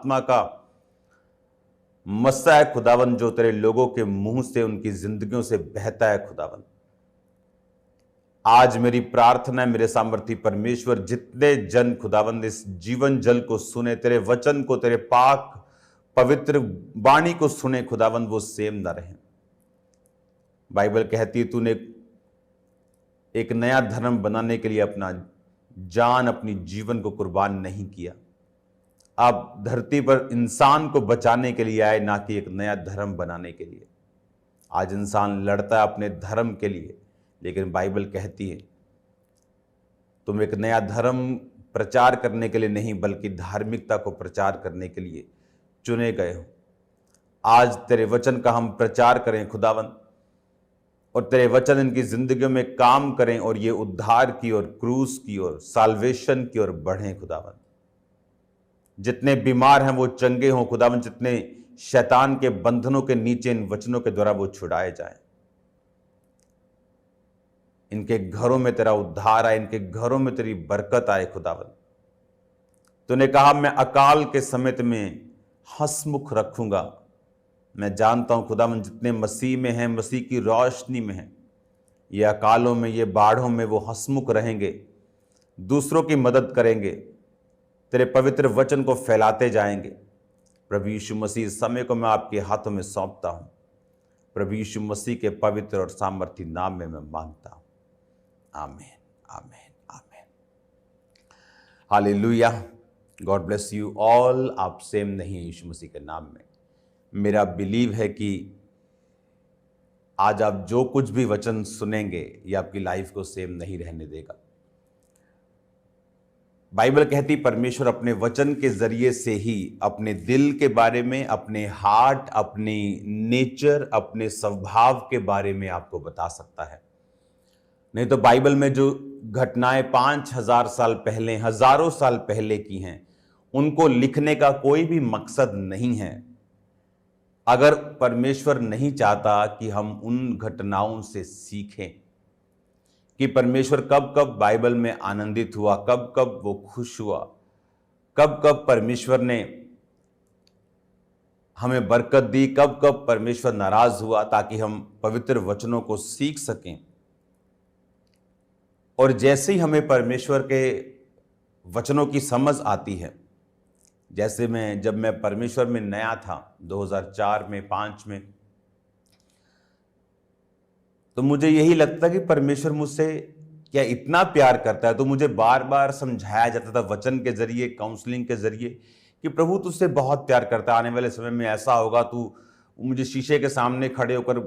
आत्मा का मस्सा है खुदावन, जो तेरे लोगों के मुंह से, उनकी जिंदगियों से बहता है खुदावन। आज मेरी प्रार्थना है मेरे सामर्थी परमेश्वर, जितने जन खुदावन इस जीवन जल को सुने, तेरे वचन को, तेरे पाक पवित्र वाणी को सुने खुदावन, वो सेम ना रहे। बाइबल कहती है तूने एक नया धर्म बनाने के लिए अपना जान, अपनी जीवन को कुर्बान नहीं किया। आप धरती पर इंसान को बचाने के लिए आए, ना कि एक नया धर्म बनाने के लिए। आज इंसान लड़ता है अपने धर्म के लिए, लेकिन बाइबल कहती है तुम एक नया धर्म प्रचार करने के लिए नहीं, बल्कि धार्मिकता को प्रचार करने के लिए चुने गए हो। आज तेरे वचन का हम प्रचार करें खुदावन, और तेरे वचन इनकी जिंदगियों में काम करें, और ये उद्धार की और क्रूस की और साल्वेशन की ओर बढ़ें खुदावन। जितने बीमार हैं वो चंगे हों खुदावन, जितने शैतान के बंधनों के नीचे इन वचनों के द्वारा वो छुड़ाए जाएं। इनके घरों में तेरा उद्धार आए, इनके घरों में तेरी बरकत आए खुदावन। तूने कहा मैं अकाल के समय में हंसमुख रखूंगा। मैं जानता हूं खुदावन, जितने मसीह में हैं, मसीह की रोशनी में हैं, ये अकालों में, ये बाढ़ों में वो हंसमुख रहेंगे, दूसरों की मदद करेंगे, तेरे पवित्र वचन को फैलाते जाएंगे। प्रभु यीशु मसीह, इस समय को मैं आपके हाथों में सौंपता हूं। प्रभु यीशु मसीह के पवित्र और सामर्थी नाम में मैं मांगता हूं, आमीन, आमीन, आमीन। Hallelujah. God bless you all. आप सेम नहीं है यीशु मसीह के नाम में। मेरा बिलीव है कि आज आप जो कुछ भी वचन सुनेंगे, ये आपकी लाइफ को सेम नहीं रहने देगा। बाइबल कहती परमेश्वर अपने वचन के जरिए से ही अपने दिल के बारे में, अपने हार्ट, अपने नेचर, अपने स्वभाव के बारे में आपको बता सकता है। नहीं तो बाइबल में जो घटनाएं 5000 साल पहले, हजारों साल पहले की हैं, उनको लिखने का कोई भी मकसद नहीं है, अगर परमेश्वर नहीं चाहता कि हम उन घटनाओं से सीखें कि परमेश्वर कब कब बाइबल में आनंदित हुआ, कब कब वो खुश हुआ, कब कब परमेश्वर ने हमें बरकत दी, कब कब परमेश्वर नाराज हुआ, ताकि हम पवित्र वचनों को सीख सकें। और जैसे ही हमें परमेश्वर के वचनों की समझ आती है, जैसे जब मैं परमेश्वर में नया था 2004 में 5 में, तो मुझे यही लगता कि परमेश्वर मुझसे क्या इतना प्यार करता है। तो मुझे बार बार समझाया जाता था वचन के जरिए, काउंसलिंग के जरिए, कि प्रभु तुझसे बहुत प्यार करता है, आने वाले समय में ऐसा होगा। तू मुझे शीशे के सामने खड़े होकर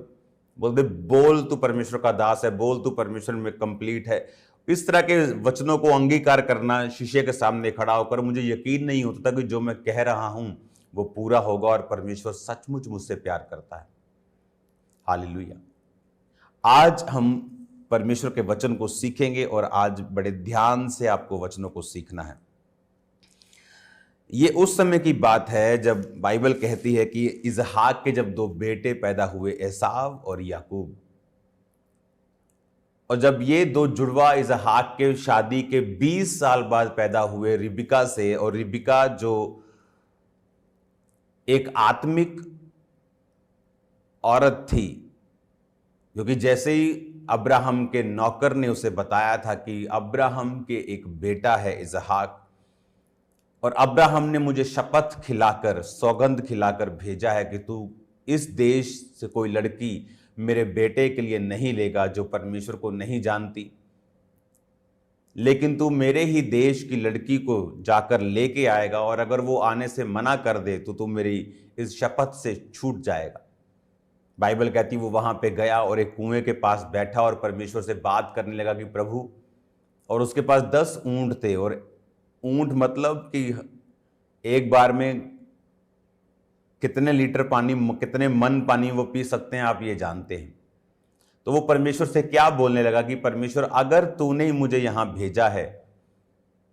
बोलते, बोल तू परमेश्वर का दास है, बोल तू परमेश्वर में कंप्लीट है। इस तरह के वचनों को अंगीकार करना, शीशे के सामने खड़ा होकर, मुझे यकीन नहीं होता था कि जो मैं कह रहा हूं वो पूरा होगा, और परमेश्वर सचमुच मुझसे प्यार करता है। हालेलुया। आज हम परमेश्वर के वचन को सीखेंगे, और आज बड़े ध्यान से आपको वचनों को सीखना है। ये उस समय की बात है जब बाइबल कहती है कि इसहाक के जब 2 बेटे पैदा हुए, एसाव और याकूब। और जब ये 2 जुड़वा इसहाक के शादी के 20 साल बाद पैदा हुए रिबिका से, और रिबिका जो एक आत्मिक औरत थी, क्योंकि जैसे ही अब्राहम के नौकर ने उसे बताया था कि अब्राहम के एक बेटा है इसहाक, और अब्राहम ने मुझे शपथ खिलाकर, सौगंध खिलाकर भेजा है कि तू इस देश से कोई लड़की मेरे बेटे के लिए नहीं लेगा जो परमेश्वर को नहीं जानती, लेकिन तू मेरे ही देश की लड़की को जाकर लेके आएगा, और अगर वो आने से मना कर दे तो तू मेरी इस शपथ से छूट जाएगा। बाइबल कहती वो वहां पे गया और एक कुएं के पास बैठा और परमेश्वर से बात करने लगा कि प्रभु, और उसके पास 10 ऊंट थे, और ऊंट मतलब कि एक बार में कितने लीटर पानी, कितने मन पानी वो पी सकते हैं, आप ये जानते हैं। तो वो परमेश्वर से क्या बोलने लगा कि परमेश्वर, अगर तूने ही मुझे यहां भेजा है,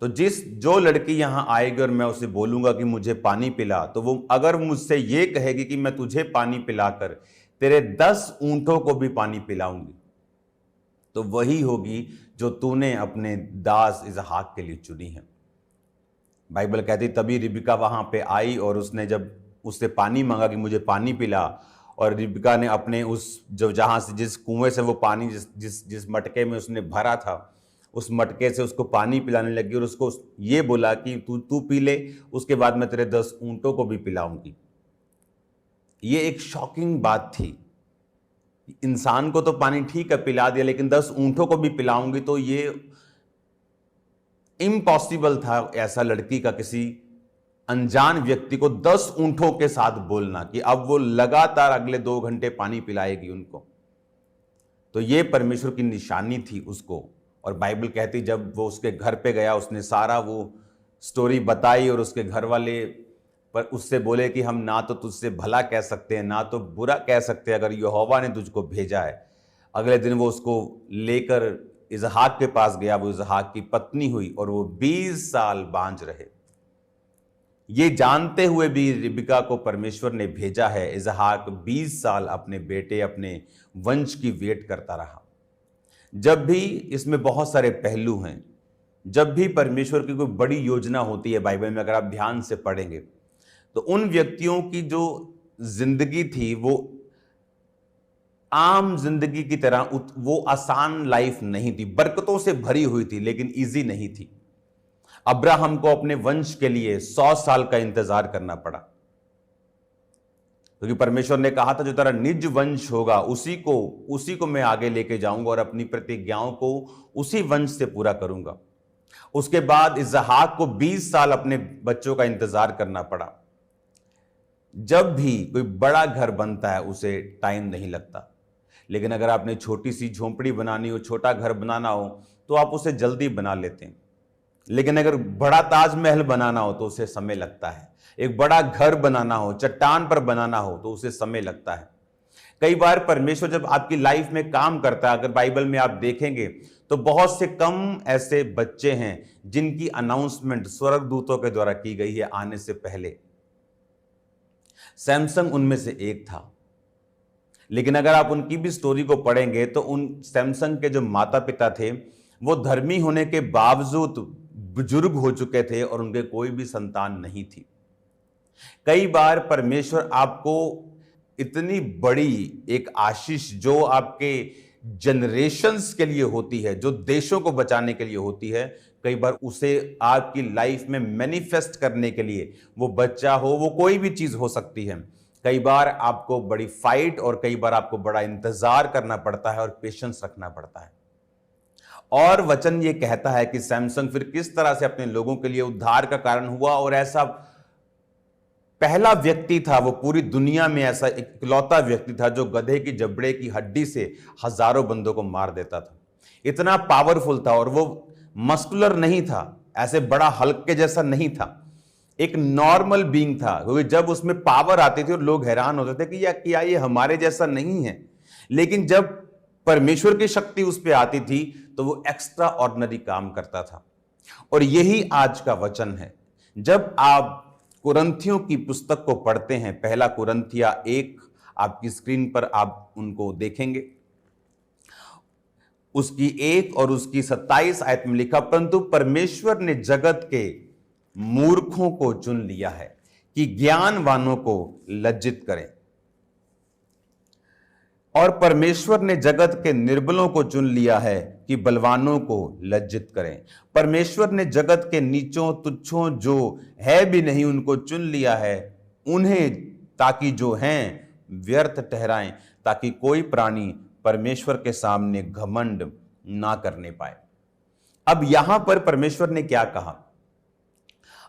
तो जो लड़की यहां आएगी और मैं उसे बोलूंगा कि मुझे पानी पिला, तो वो अगर मुझसे ये कहेगी कि मैं तुझे पानी पिलाकर तेरे 10 ऊंटों को भी पानी पिलाऊंगी, तो वही होगी जो तूने अपने दास इसहाक के लिए चुनी है। बाइबल कहती तभी रिबिका वहां पे आई और उसने जब उससे पानी मांगा कि मुझे पानी पिला, और रिबिका ने अपने उस जो जहां से जिस कुएं से वो पानी जिस जिस जिस मटके में उसने भरा था उस मटके से उसको पानी पिलाने लगी और उसको ये बोला कि तू तू पी ले, उसके बाद मैं तेरे 10 ऊंटों को भी पिलाऊंगी। ये एक शॉकिंग बात थी। इंसान को तो पानी ठीक है पिला दिया, लेकिन 10 ऊंटों को भी पिलाऊंगी, तो ये इम्पॉसिबल था ऐसा लड़की का किसी अनजान व्यक्ति को 10 ऊंटों के साथ बोलना कि अब वो लगातार अगले 2 घंटे पानी पिलाएगी उनको। तो ये परमेश्वर की निशानी थी उसको। और बाइबल कहती जब वो उसके घर पे गया, उसने सारा वो स्टोरी बताई और उसके घर वाले पर उससे बोले कि हम ना तो तुझसे भला कह सकते हैं ना तो बुरा कह सकते हैं, अगर यहोवा ने तुझको भेजा है। अगले दिन वो उसको लेकर इसहाक के पास गया, वो इसहाक की पत्नी हुई और वो 20 साल बांझ रहे। ये जानते हुए भी रिबिका को परमेश्वर ने भेजा है। इसहाक 20 साल अपने बेटे अपने वंश की वेट करता रहा। जब भी इसमें बहुत सारे पहलू हैं, जब भी परमेश्वर की कोई बड़ी योजना होती है बाइबल में, अगर आप ध्यान से पढ़ेंगे तो उन व्यक्तियों की जो जिंदगी थी वो आम जिंदगी की तरह वो आसान लाइफ नहीं थी, बरकतों से भरी हुई थी लेकिन इजी नहीं थी। अब्राहम को अपने वंश के लिए 100 साल का इंतजार करना पड़ा, क्योंकि परमेश्वर ने कहा था जो तेरा निज वंश होगा उसी को मैं आगे लेके जाऊंगा और अपनी प्रतिज्ञाओं को उसी वंश से पूरा करूंगा। उसके बाद इसहाक को 20 साल अपने बच्चों का इंतजार करना पड़ा। जब भी कोई बड़ा घर बनता है उसे टाइम नहीं लगता, लेकिन अगर आपने छोटी सी झोंपड़ी बनानी हो, छोटा घर बनाना हो, तो आप उसे जल्दी बना लेते हैं। लेकिन अगर बड़ा ताजमहल बनाना हो तो उसे समय लगता है। एक बड़ा घर बनाना हो, चट्टान पर बनाना हो, तो उसे समय लगता है। कई बार परमेश्वर जब आपकी लाइफ में काम करता है, अगर बाइबल में आप देखेंगे तो बहुत से कम ऐसे बच्चे हैं जिनकी अनाउंसमेंट स्वर्गदूतों के द्वारा की गई है आने से पहले। सैमसंग उनमें से एक था। लेकिन अगर आप उनकी भी स्टोरी को पढ़ेंगे तो उन सैमसंग के जो माता पिता थे वो धर्मी होने के बावजूद बुजुर्ग हो चुके थे और उनके कोई भी संतान नहीं थी। कई बार परमेश्वर आपको इतनी बड़ी एक आशीष जो आपके जनरेशंस के लिए होती है, जो देशों को बचाने के लिए होती है, कई बार उसे आपकी लाइफ में मैनिफेस्ट करने के लिए, वो बच्चा हो, वो कोई भी चीज हो सकती है, कई बार आपको बड़ी फाइट और कई बार आपको बड़ा इंतजार करना पड़ता है और पेशेंस रखना पड़ता है। और वचन ये कहता है कि सैमसंग फिर किस तरह से अपने लोगों के लिए उद्धार का कारण हुआ और ऐसा पहला व्यक्ति था, वो पूरी दुनिया में ऐसा इकलौता व्यक्ति था जो गधे की जबड़े की हड्डी से हजारों बंदों को मार देता था। इतना पावरफुल था और वो मस्कुलर नहीं था, ऐसे बड़ा हल्क के जैसा नहीं था, एक नॉर्मल बीइंग था। क्योंकि जब उसमें पावर आती थी और लोग हैरान होते थे कि क्या ये हमारे जैसा नहीं है, लेकिन जब परमेश्वर की शक्ति उस पर आती थी तो वो एक्स्ट्रा ऑर्डिनरी काम करता था। और यही आज का वचन है। जब आप कुरंथियों की पुस्तक को पढ़ते हैं, पहला कुरंथिया 1, आपकी स्क्रीन पर आप उनको देखेंगे, उसकी 1 और उसकी 27 आयत में लिखा, परंतु परमेश्वर ने जगत के मूर्खों को चुन लिया है कि ज्ञानवानों को लज्जित करें, और परमेश्वर ने जगत के निर्बलों को चुन लिया है कि बलवानों को लज्जित करें। परमेश्वर ने जगत के नीचों तुच्छों जो है भी नहीं उनको चुन लिया है, उन्हें ताकि जो हैं व्यर्थ ठहराएं, ताकि कोई प्राणी परमेश्वर के सामने घमंड ना करने पाए। अब यहां पर परमेश्वर ने क्या कहा,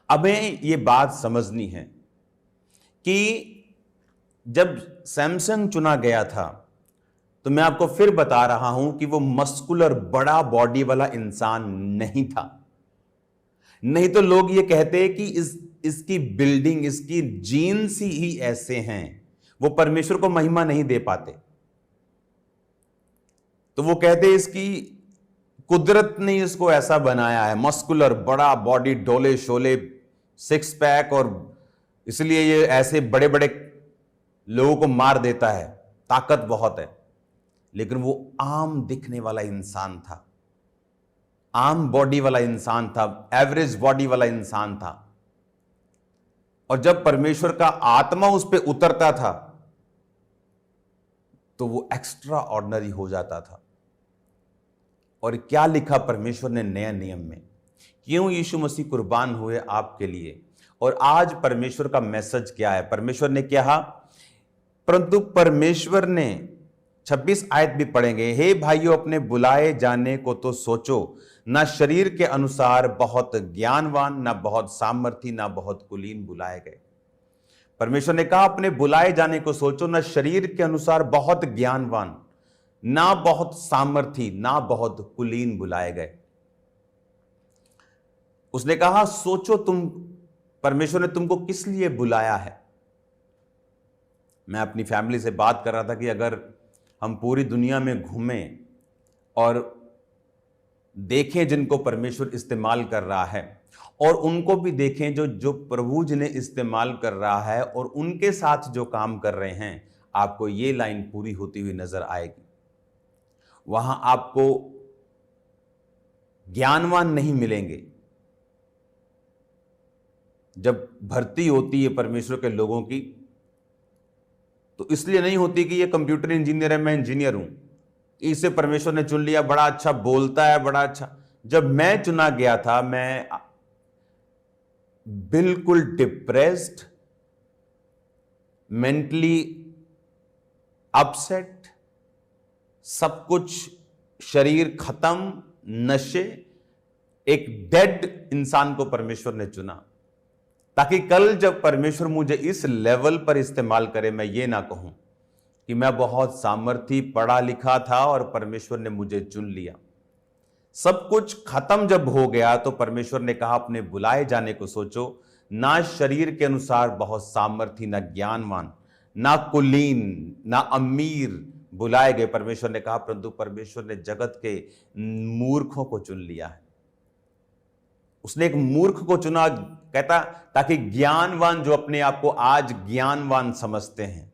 हमें यह बात समझनी है कि जब सैमसंग चुना गया था तो मैं आपको फिर बता रहा हूं कि वो मस्कुलर बड़ा बॉडी वाला इंसान नहीं था। नहीं तो लोग ये कहते कि इसकी बिल्डिंग, इसकी जीन्स ही ऐसे हैं, वो परमेश्वर को महिमा नहीं दे पाते। तो वो कहते इसकी कुदरत ने इसको ऐसा बनाया है, मस्कुलर बड़ा बॉडी, डोले शोले, 6 पैक, और इसलिए ये ऐसे बड़े बड़े लोगों को मार देता है, ताकत बहुत है। लेकिन वो आम दिखने वाला इंसान था, आम बॉडी वाला इंसान था, एवरेज बॉडी वाला इंसान था। और जब परमेश्वर का आत्मा उस पर उतरता था तो वो एक्स्ट्रा ऑर्डिनरी हो जाता था। और क्या लिखा परमेश्वर ने नया नियम में, क्यों यीशु मसीह कुर्बान हुए आपके लिए। और आज परमेश्वर का मैसेज क्या है, परमेश्वर ने कहा, परंतु परमेश्वर ने 26 आयत भी पढ़ेंगे, हे भाइयों अपने बुलाए जाने को तो सोचो, ना शरीर के अनुसार बहुत ज्ञानवान, ना बहुत सामर्थी, ना बहुत कुलीन बुलाए गए। परमेश्वर ने कहा अपने बुलाए जाने को सोचो, ना शरीर के अनुसार बहुत ज्ञानवान, ना बहुत सामर्थी, ना बहुत कुलीन बुलाए गए। उसने कहा सोचो तुम, परमेश्वर ने तुमको किस लिए बुलाया है। मैं अपनी फैमिली से बात कर रहा था कि अगर हम पूरी दुनिया में घूमें और देखें जिनको परमेश्वर इस्तेमाल कर रहा है, और उनको भी देखें जो जो प्रभु जिन्हें इस्तेमाल कर रहा है और उनके साथ जो काम कर रहे हैं, आपको ये लाइन पूरी होती हुई नजर आएगी। वहां आपको ज्ञानवान नहीं मिलेंगे। जब भर्ती होती है परमेश्वर के लोगों की तो इसलिए नहीं होती कि ये कंप्यूटर इंजीनियर है, मैं इंजीनियर हूं, इसे परमेश्वर ने चुन लिया, बड़ा अच्छा बोलता है, बड़ा अच्छा। जब मैं चुना गया था, मैं बिल्कुल डिप्रेस्ड, मेंटली अपसेट, सब कुछ, शरीर खत्म, नशे, एक डेड इंसान को परमेश्वर ने चुना, ताकि कल जब परमेश्वर मुझे इस लेवल पर इस्तेमाल करे, मैं ये ना कहूं कि मैं बहुत सामर्थी पढ़ा लिखा था और परमेश्वर ने मुझे चुन लिया। सब कुछ खत्म जब हो गया तो परमेश्वर ने कहा अपने बुलाए जाने को सोचो, ना शरीर के अनुसार बहुत सामर्थी, ना ज्ञानवान, ना कुलीन, ना अमीर बुलाए गए। परमेश्वर ने कहा परंतु परमेश्वर ने जगत के मूर्खों को चुन लिया है। उसने एक मूर्ख को चुना, कहता, ताकि ज्ञानवान जो अपने आप को आज ज्ञानवान समझते हैं,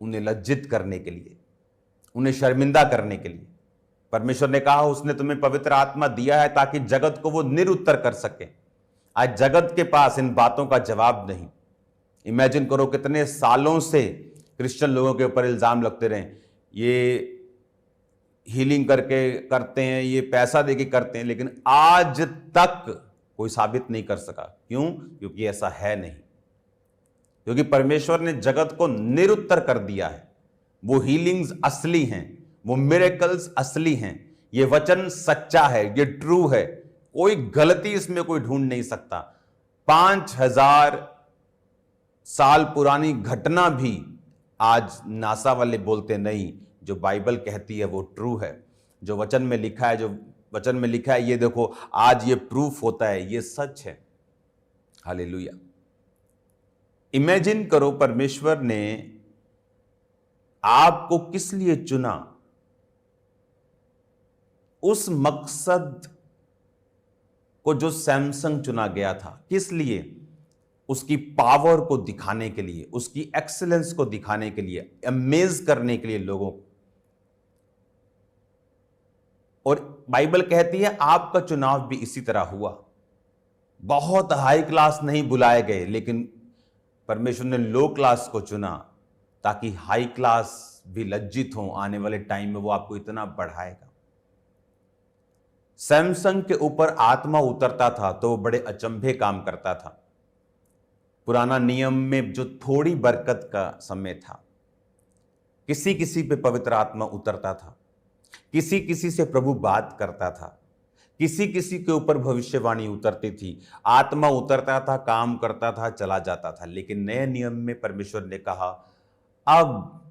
उन्हें लज्जित करने के लिए, उन्हें शर्मिंदा करने के लिए। परमेश्वर ने कहा उसने तुम्हें पवित्र आत्मा दिया है ताकि जगत को वो निरुत्तर कर सके। आज जगत के पास इन बातों का जवाब नहीं। इमेजिन करो कितने सालों से क्रिश्चियन लोगों के ऊपर इल्जाम लगते रहे, ये हीलिंग करके करते हैं, ये पैसा देके करते हैं, लेकिन आज तक कोई साबित नहीं कर सका। क्यों? क्योंकि ऐसा है नहीं, क्योंकि परमेश्वर ने जगत को निरुत्तर कर दिया है। वो हीलिंग्स असली हैं, वो मिरेकल्स असली हैं, ये वचन सच्चा है, ये ट्रू है, कोई गलती इसमें कोई ढूंढ नहीं सकता। 5000 साल पुरानी घटना भी आज नासा वाले बोलते नहीं, जो बाइबल कहती है वो ट्रू है, जो वचन में लिखा है, जो वचन में लिखा है ये देखो आज ये प्रूफ होता है, ये सच है। हालेलुया। इमेजिन करो परमेश्वर ने आपको किस लिए चुना, उस मकसद को जो सैमसंग चुना गया था, किस लिए? उसकी पावर को दिखाने के लिए, उसकी एक्सीलेंस को दिखाने के लिए, अमेज करने के लिए लोगों को। और बाइबल कहती है आपका चुनाव भी इसी तरह हुआ। बहुत हाई क्लास नहीं बुलाए गए, लेकिन परमेश्वर ने लो क्लास को चुना ताकि हाई क्लास भी लज्जित हो। आने वाले टाइम में वो आपको इतना बढ़ाएगा। सैमसंग के ऊपर आत्मा उतरता था तो वो बड़े अचंभे काम करता था। पुराना नियम में जो थोड़ी बरकत का समय था, किसी किसी पे पवित्र आत्मा उतरता था, किसी किसी से प्रभु बात करता था, किसी किसी के ऊपर भविष्यवाणी उतरती थी, आत्मा उतरता था, काम करता था, चला जाता था। लेकिन नए नियम में परमेश्वर ने कहा अब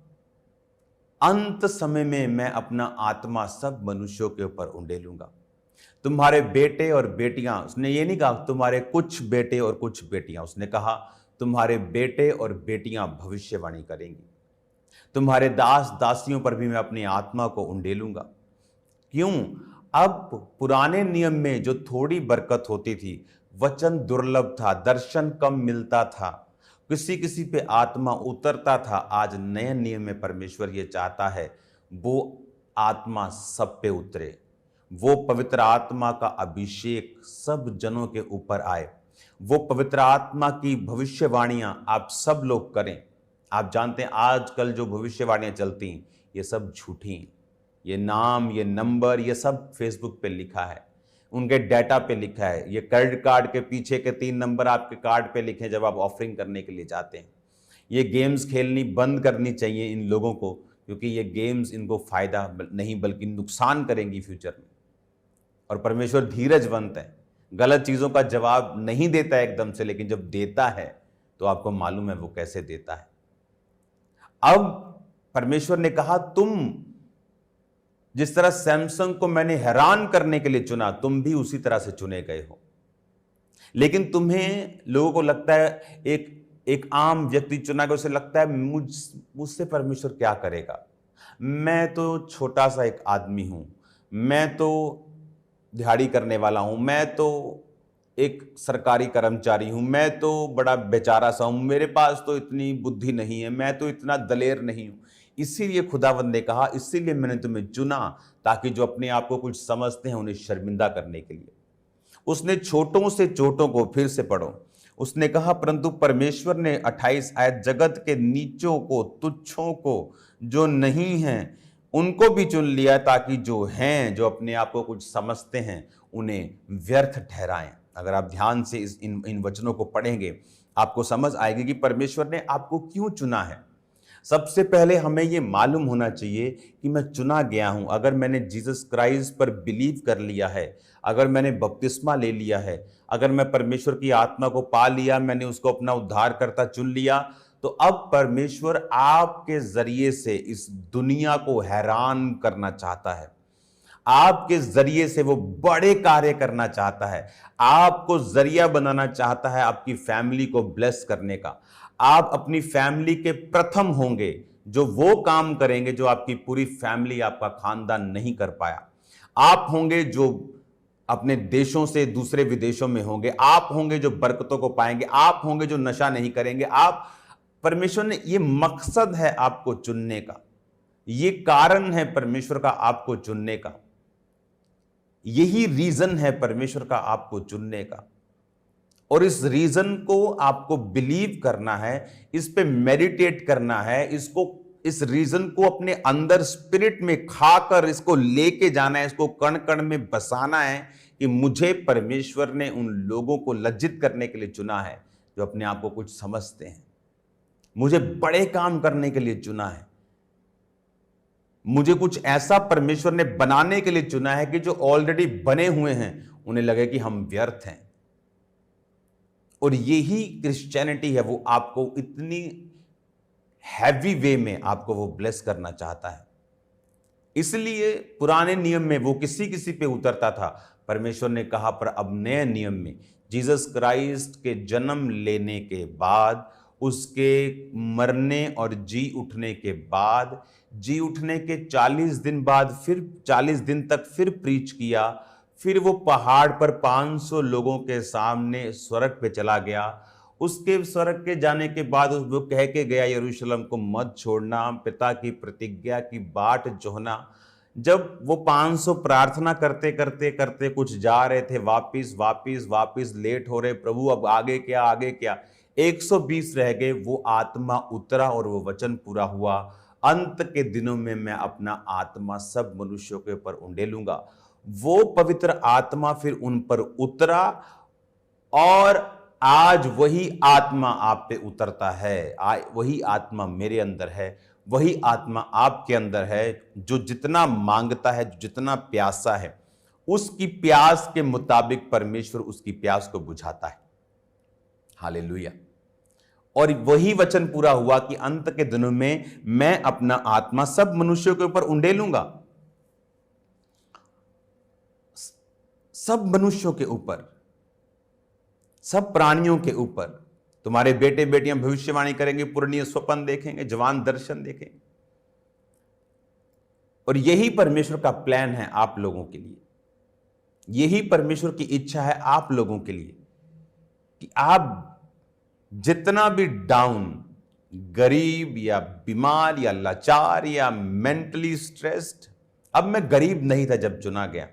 अंत समय में मैं अपना आत्मा सब मनुष्यों के ऊपर उंडेलूंगा। तुम्हारे बेटे और बेटियां, उसने ये नहीं कहा तुम्हारे कुछ बेटे और कुछ बेटियां, उसने कहा तुम्हारे बेटे और बेटियां भविष्यवाणी करेंगी। तुम्हारे दास दासियों पर भी मैं अपनी आत्मा को उंडेलूंगा। क्यों? अब पुराने नियम में जो थोड़ी बरकत होती थी, वचन दुर्लभ था, दर्शन कम मिलता था, किसी किसी पे आत्मा उतरता था। आज नए नियम में परमेश्वर ये चाहता है वो आत्मा सब पे उतरे, वो पवित्र आत्मा का अभिषेक सब जनों के ऊपर आए। वो पवित्र आत्मा की भविष्यवाणियां आप सब लोग करें। आप जानते हैं आजकल जो भविष्यवाणियां चलती हैं ये सब झूठी हैं। ये नाम, ये नंबर, ये सब फेसबुक पे लिखा है, उनके डाटा पे लिखा है। ये क्रेडिट कार्ड के पीछे के 3 नंबर आपके कार्ड पे लिखे जब आप ऑफरिंग करने के लिए जाते हैं। ये गेम्स खेलनी बंद करनी चाहिए इन लोगों को, क्योंकि ये गेम्स इनको फायदा नहीं बल्कि नुकसान करेंगी फ्यूचर में। और परमेश्वर धीरजवंत है, गलत चीजों का जवाब नहीं देता है एकदम से, लेकिन जब देता है तो आपको मालूम है वो कैसे देता है। अब परमेश्वर ने कहा, तुम जिस तरह सैमसंग को मैंने हैरान करने के लिए चुना, तुम भी उसी तरह से चुने गए हो। लेकिन तुम्हें, लोगों को लगता है, एक आम व्यक्ति चुना गया, उसे लगता है मुझसे परमेश्वर क्या करेगा, मैं तो छोटा सा एक आदमी हूं, मैं तो दिहाड़ी करने वाला हूं, मैं तो एक सरकारी कर्मचारी हूं, मैं तो बड़ा बेचारा सा हूं, मेरे पास तो इतनी बुद्धि नहीं है, मैं तो इतना दलेर नहीं हूं। इसीलिए खुदावंद ने कहा, इसीलिए मैंने तुम्हें चुना, ताकि जो अपने आप को कुछ समझते हैं उन्हें शर्मिंदा करने के लिए। उसने छोटों से चोटों को, फिर से पढ़ो, उसने कहा, परंतु परमेश्वर ने 28 आयत, जगत के नीचों को, तुच्छों को, जो नहीं हैं उनको भी चुन लिया, ताकि जो हैं, जो अपने आप को कुछ समझते हैं, उन्हें व्यर्थ ठहराएं। अगर आप ध्यान से इन वचनों को पढ़ेंगे आपको समझ आएगी कि परमेश्वर ने आपको क्यों चुना है। सबसे पहले हमें यह मालूम होना चाहिए कि मैं चुना गया हूं। अगर मैंने जीसस क्राइस्ट पर बिलीव कर लिया है, अगर मैंने बपतिस्मा ले लिया है, अगर मैं परमेश्वर की आत्मा को पा लिया, मैंने उसको अपना उद्धारकर्ता चुन लिया, तो अब परमेश्वर आपके जरिए से इस दुनिया को हैरान करना चाहता है। आपके जरिए से वो बड़े कार्य करना चाहता है, आपको जरिया बनाना चाहता है आपकी फैमिली को ब्लेस करने का। आप अपनी फैमिली के प्रथम होंगे जो वो काम करेंगे जो आपकी पूरी फैमिली, आपका खानदान नहीं कर पाया। आप होंगे जो अपने देशों से दूसरे विदेशों में होंगे, आप होंगे जो बरकतों को पाएंगे, आप होंगे जो नशा नहीं करेंगे। आप, परमेश्वर ने, ये मकसद है आपको चुनने का, ये कारण है परमेश्वर का आपको चुनने का, यही रीजन है परमेश्वर का आपको चुनने का। और इस रीजन को आपको बिलीव करना है, इस पे मेडिटेट करना है, इस रीजन को अपने अंदर स्पिरिट में खाकर इसको लेके जाना है, इसको कण कण में बसाना है कि मुझे परमेश्वर ने उन लोगों को लज्जित करने के लिए चुना है जो अपने आप को कुछ समझते हैं। मुझे बड़े काम करने के लिए चुना है, मुझे कुछ ऐसा परमेश्वर ने बनाने के लिए चुना है कि जो ऑलरेडी बने हुए हैं उन्हें लगे कि हम व्यर्थ हैं। और यही क्रिश्चियनिटी है, वो आपको इतनी हैवी वे में आपको वो ब्लेस करना चाहता है। इसलिए पुराने नियम में वो किसी किसी पे उतरता था, परमेश्वर ने कहा, पर अब नए नियम में जीसस क्राइस्ट के जन्म लेने के बाद, उसके मरने और जी उठने के बाद, जी उठने के 40 दिन बाद, फिर 40 दिन तक फिर प्रीच किया, फिर वो पहाड़ पर 500 लोगों के सामने स्वर्ग पे चला गया। उसके स्वर्ग के जाने के बाद वो कह के गया, यरूशलेम को मत छोड़ना, पिता की प्रतिज्ञा की बाट जोहना। जब वो 500 प्रार्थना करते करते करते कुछ जा रहे थे, वापिस वापिस वापिस लेट हो रहे, प्रभु अब आगे क्या, आगे क्या, 120 रह गए, वो आत्मा उतरा और वो वचन पूरा हुआ, अंत के दिनों में मैं अपना आत्मा सब मनुष्यों के ऊपर उंडेलूंगा। वो पवित्र आत्मा फिर उन पर उतरा और आज वही आत्मा आप पे उतरता है। वही आत्मा मेरे अंदर है, वही आत्मा आपके अंदर है, जो जितना मांगता है, जितना प्यासा है, उसकी प्यास के मुताबिक परमेश्वर उसकी प्यास को बुझाता है। हालेलुया। और वही वचन पूरा हुआ कि अंत के दिनों में मैं अपना आत्मा सब मनुष्यों के ऊपर उंडेलूंगा, सब मनुष्यों के ऊपर, सब प्राणियों के ऊपर। तुम्हारे बेटे बेटियां भविष्यवाणी करेंगे, पुरानी स्वप्न देखेंगे, जवान दर्शन देखेंगे। और यही परमेश्वर का प्लान है आप लोगों के लिए, यही परमेश्वर की इच्छा है आप लोगों के लिए कि आप जितना भी डाउन, गरीब या बीमार या लाचार या मेंटली स्ट्रेस्ड, अब मैं गरीब नहीं था जब चुना गया,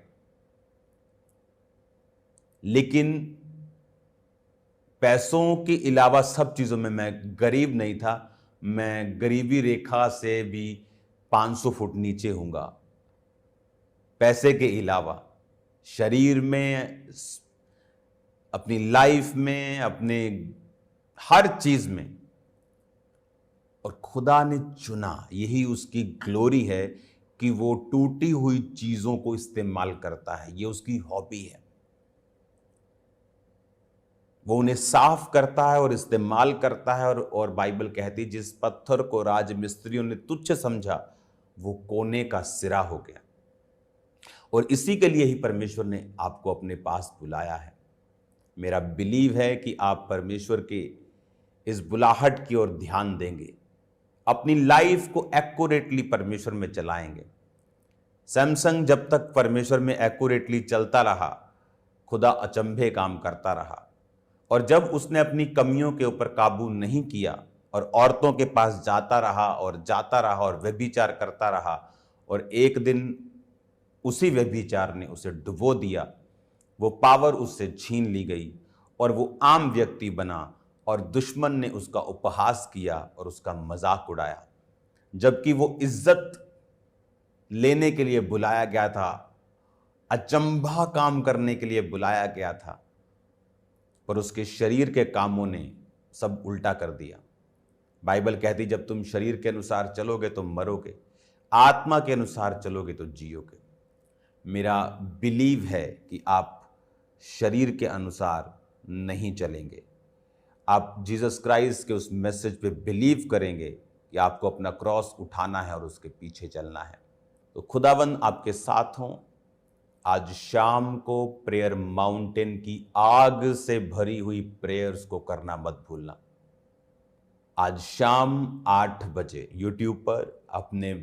लेकिन पैसों के अलावा सब चीज़ों में मैं गरीब नहीं था। मैं गरीबी रेखा से भी 500 फुट नीचे हूँगा। पैसे के अलावा शरीर में, अपनी लाइफ में, अपने हर चीज़ में। और खुदा ने चुना, यही उसकी ग्लोरी है कि वो टूटी हुई चीज़ों को इस्तेमाल करता है। ये उसकी हॉबी है। वो उन्हें साफ करता है और इस्तेमाल करता है। और बाइबल कहती, जिस पत्थर को राजमिस्त्रियों ने तुच्छ समझा वो कोने का सिरा हो गया। और इसी के लिए ही परमेश्वर ने आपको अपने पास बुलाया है। मेरा बिलीव है कि आप परमेश्वर के इस बुलाहट की ओर ध्यान देंगे, अपनी लाइफ को एक्यूरेटली परमेश्वर में चलाएंगे। सैमसंग जब तक परमेश्वर में एक्यूरेटली चलता रहा, खुदा अचंभे काम करता रहा। और जब उसने अपनी कमियों के ऊपर काबू नहीं किया और औरतों के पास जाता रहा और व्यभिचार करता रहा, और एक दिन उसी व्यभिचार ने उसे डुबो दिया, वो पावर उससे छीन ली गई और वो आम व्यक्ति बना और दुश्मन ने उसका उपहास किया और उसका मजाक उड़ाया। जबकि वो इज्जत लेने के लिए बुलाया गया था, अचंभा काम करने के लिए बुलाया गया था, पर उसके शरीर के कामों ने सब उल्टा कर दिया। बाइबल कहती, जब तुम शरीर के अनुसार चलोगे तो मरोगे, आत्मा के अनुसार चलोगे तो जियोगे। मेरा बिलीव है कि आप शरीर के अनुसार नहीं चलेंगे। आप जीसस क्राइस्ट के उस मैसेज पे बिलीव करेंगे कि आपको अपना क्रॉस उठाना है और उसके पीछे चलना है। तो खुदावंद आपके साथ हों। आज शाम को प्रेयर माउंटेन की आग से भरी हुई प्रेयर्स को करना मत भूलना। आज शाम 8 बजे यूट्यूब पर अपने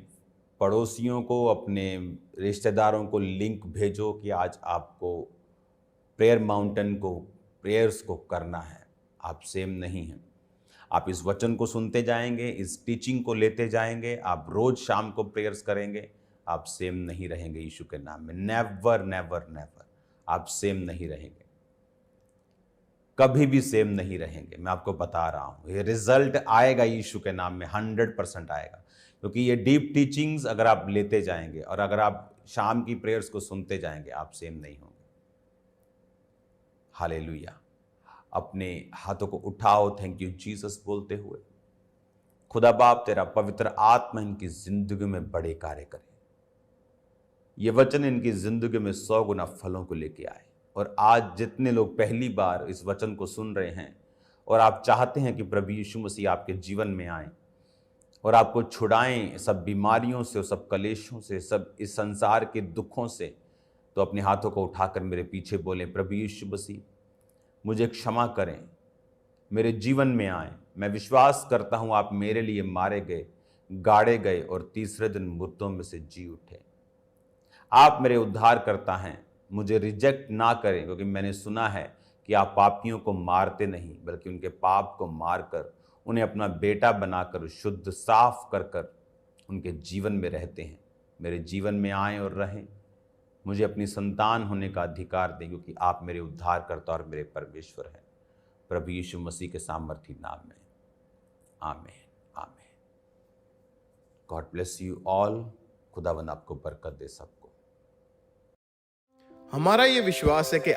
पड़ोसियों को, अपने रिश्तेदारों को लिंक भेजो कि आज आपको प्रेयर माउंटेन को, प्रेयर्स को करना है। आप सेम नहीं हैं। आप इस वचन को सुनते जाएंगे, इस टीचिंग को लेते जाएंगे, आप रोज शाम को प्रेयर्स करेंगे, आप सेम नहीं रहेंगे। यीशु के नाम में नेवर नेवर नेवर आप सेम नहीं रहेंगे, कभी भी सेम नहीं रहेंगे। मैं आपको बता रहा हूं, ये रिजल्ट आएगा यीशु के नाम में, 100% आएगा। क्योंकि ये डीप टीचिंग्स अगर आप लेते जाएंगे और अगर आप शाम की प्रेयर्स को सुनते जाएंगे, आप सेम नहीं होंगे। हालेलुया। अपने हाथों को उठाओ, थैंक यू जीसस बोलते हुए। खुदा बाप, तेरा पवित्र आत्मा इनकी जिंदगी में बड़े कार्य करे। ये वचन इनकी जिंदगी में 100 गुना फलों को लेके आए। और आज जितने लोग पहली बार इस वचन को सुन रहे हैं और आप चाहते हैं कि प्रभु यीशु मसीह आपके जीवन में आए और आपको छुड़ाएं सब बीमारियों से, सब कलेशों से, सब इस संसार के दुखों से, तो अपने हाथों को उठाकर मेरे पीछे बोलें, प्रभु यीशु मसीह मुझे क्षमा करें, मेरे जीवन में आए। मैं विश्वास करता हूँ आप मेरे लिए मारे गए, गाड़े गए और तीसरे दिन मुर्दों में से जी उठे। आप मेरे उद्धार करता हैं, मुझे रिजेक्ट ना करें, क्योंकि मैंने सुना है कि आप पापियों को मारते नहीं बल्कि उनके पाप को मारकर उन्हें अपना बेटा बनाकर शुद्ध साफ कर कर उनके जीवन में रहते हैं। मेरे जीवन में आएँ और रहें, मुझे अपनी संतान होने का अधिकार दें, क्योंकि आप मेरे उद्धारकर्ता और मेरे परमेश्वर हैं। प्रभु यीशु मसीह के सामर्थी नाम में, आमीन आमीन। God bless you all. खुदावंद आपको बरकत दे सबको। हमारा ये विश्वास है कि